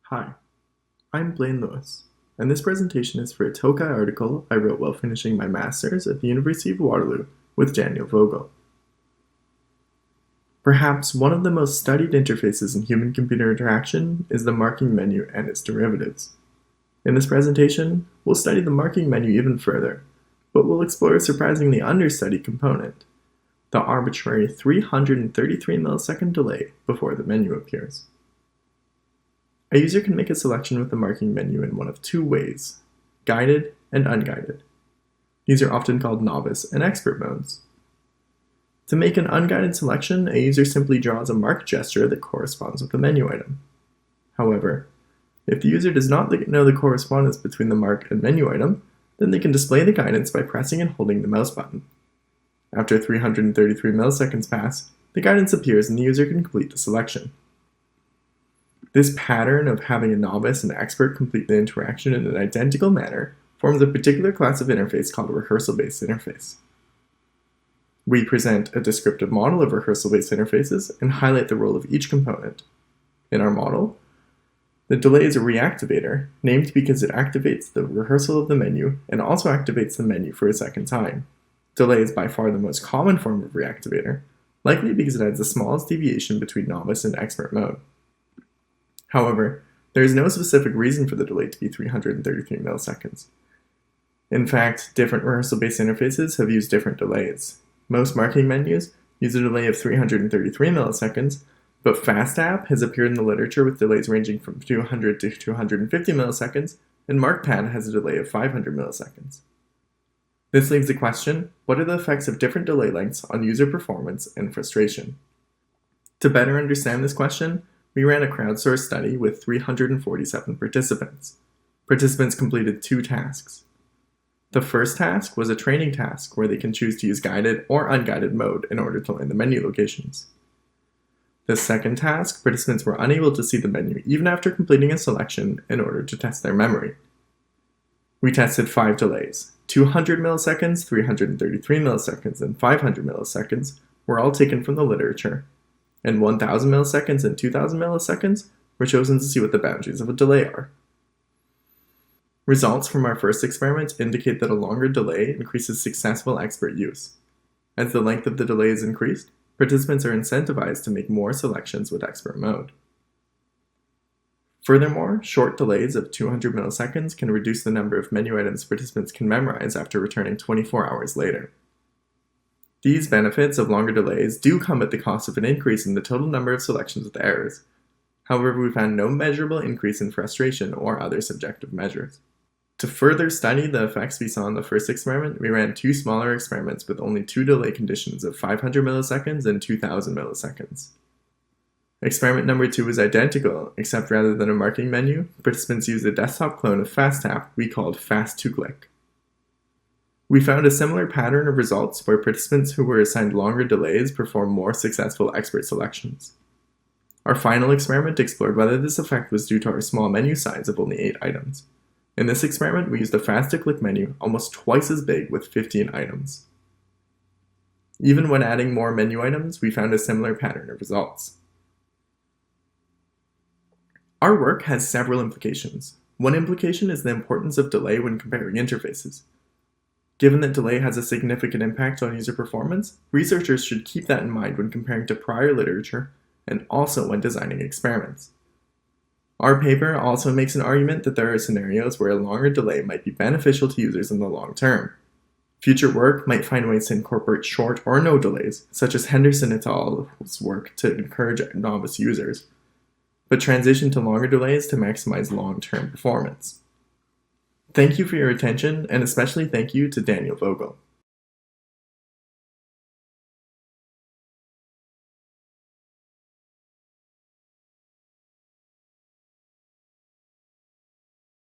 Hi, I'm Blaine Lewis, and this presentation is for a Tokai article I wrote while finishing my master's at the University of Waterloo with Daniel Vogel. Perhaps one of the most studied interfaces in human-computer interaction is the marking menu and its derivatives. In this presentation, we'll study the marking menu even further, but we'll explore a surprisingly understudied component, the arbitrary 333 millisecond delay before the menu appears. A user can make a selection with the marking menu in one of two ways, guided and unguided. These are often called novice and expert modes. To make an unguided selection, a user simply draws a mark gesture that corresponds with the menu item. However, if the user does not know the correspondence between the mark and menu item, then they can display the guidance by pressing and holding the mouse button. After 333 milliseconds pass, the guidance appears and the user can complete the selection. This pattern of having a novice and expert complete the interaction in an identical manner forms a particular class of interface called a rehearsal-based interface. We present a descriptive model of rehearsal-based interfaces and highlight the role of each component. In our model, the delay is a reactivator, named because it activates the rehearsal of the menu and also activates the menu for a second time. Delay is by far the most common form of reactivator, likely because it adds the smallest deviation between novice and expert mode. However, there is no specific reason for the delay to be 333 milliseconds. In fact, different rehearsal-based interfaces have used different delays. Most marking menus use a delay of 333 milliseconds, but FastTap has appeared in the literature with delays ranging from 200 to 250 milliseconds, and MarkPad has a delay of 500 milliseconds. This leaves the question, what are the effects of different delay lengths on user performance and frustration? To better understand this question, we ran a crowdsourced study with 347 participants. Participants completed two tasks. The first task was a training task where they can choose to use guided or unguided mode in order to learn the menu locations. The second task, participants were unable to see the menu even after completing a selection in order to test their memory. We tested 5 delays. 200 milliseconds, 333 milliseconds, and 500 milliseconds were all taken from the literature, and 1000 milliseconds and 2000 milliseconds were chosen to see what the boundaries of a delay are. Results from our first experiment indicate that a longer delay increases successful expert use. As the length of the delay is increased, participants are incentivized to make more selections with expert mode. Furthermore, short delays of 200 milliseconds can reduce the number of menu items participants can memorize after returning 24 hours later. These benefits of longer delays do come at the cost of an increase in the total number of selections with errors. However, we found no measurable increase in frustration or other subjective measures. To further study the effects we saw in the first experiment, we ran 2 smaller experiments with only 2 delay conditions of 500 milliseconds and 2000 milliseconds. Experiment number 2 was identical, except rather than a marking menu, participants used a desktop clone of FastTap we called Fast2Click. We found a similar pattern of results where participants who were assigned longer delays performed more successful expert selections. Our final experiment explored whether this effect was due to our small menu size of only 8 items. In this experiment, we used a Fast2Click menu almost twice as big with 15 items. Even when adding more menu items, we found a similar pattern of results. Our work has several implications. One implication is the importance of delay when comparing interfaces. Given that delay has a significant impact on user performance, researchers should keep that in mind when comparing to prior literature and also when designing experiments. Our paper also makes an argument that there are scenarios where a longer delay might be beneficial to users in the long term. Future work might find ways to incorporate short or no delays, such as Henderson et al.'s work to encourage novice users, but transition to longer delays to maximize long-term performance. Thank you for your attention, and especially thank you to Daniel Vogel.